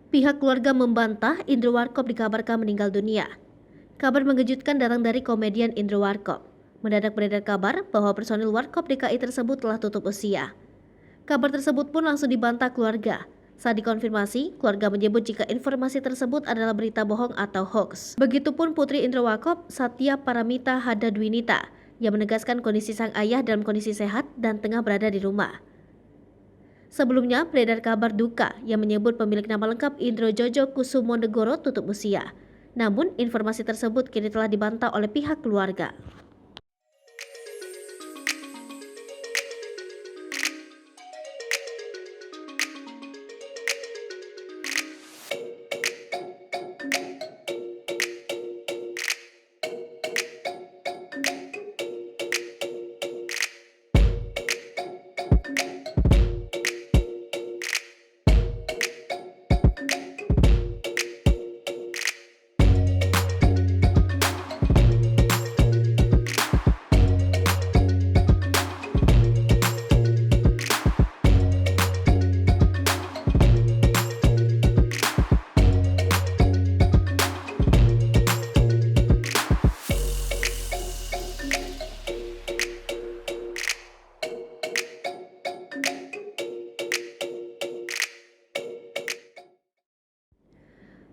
Pihak keluarga membantah Indro Warkop dikabarkan meninggal dunia. Kabar mengejutkan datang dari komedian Indro Warkop. Mendadak beredar kabar bahwa personil Warkop DKI tersebut telah tutup usia. Kabar tersebut pun langsung dibantah keluarga. Saat dikonfirmasi, keluarga menyebut jika informasi tersebut adalah berita bohong atau hoax. Begitupun Putri Indro Warkop, Satya Paramita Hadadwinita, yang menegaskan kondisi sang ayah dalam kondisi sehat dan tengah berada di rumah. Sebelumnya, beredar kabar duka yang menyebut pemilik nama lengkap Indro Jojo Kusumonegoro tutup usia. Namun, informasi tersebut kini telah dibantah oleh pihak keluarga.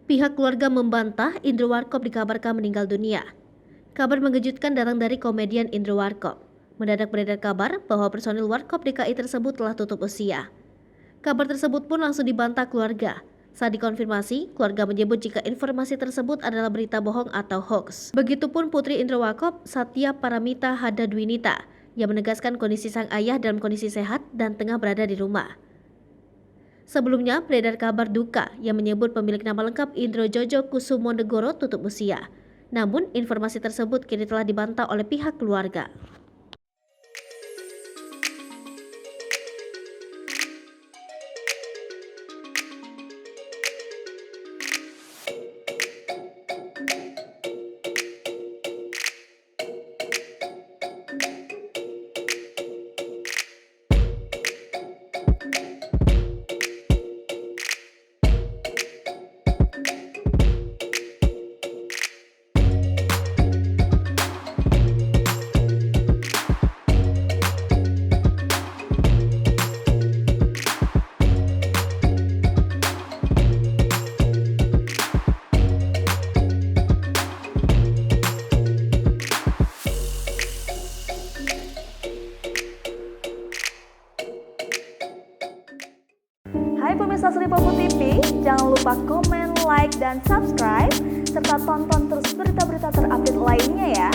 Pihak keluarga membantah Indro Warkop dikabarkan meninggal dunia. Kabar mengejutkan datang dari komedian Indro Warkop. Mendadak beredar kabar bahwa personil Warkop DKI tersebut telah tutup usia. Kabar tersebut pun langsung dibantah keluarga. Saat dikonfirmasi, keluarga menyebut jika informasi tersebut adalah berita bohong atau hoax. Begitupun Putri Indro Warkop, Satya Paramita Hadadwinita, yang menegaskan kondisi sang ayah dalam kondisi sehat dan tengah berada di rumah. Sebelumnya, beredar kabar duka yang menyebut pemilik nama lengkap Indro Jojo Kusumonegoro tutup usia. Namun, informasi tersebut kini telah dibantah oleh pihak keluarga. Hai pemirsa Sri Popo TV, jangan lupa komen, like, dan subscribe, serta tonton terus berita-berita terupdate lainnya ya.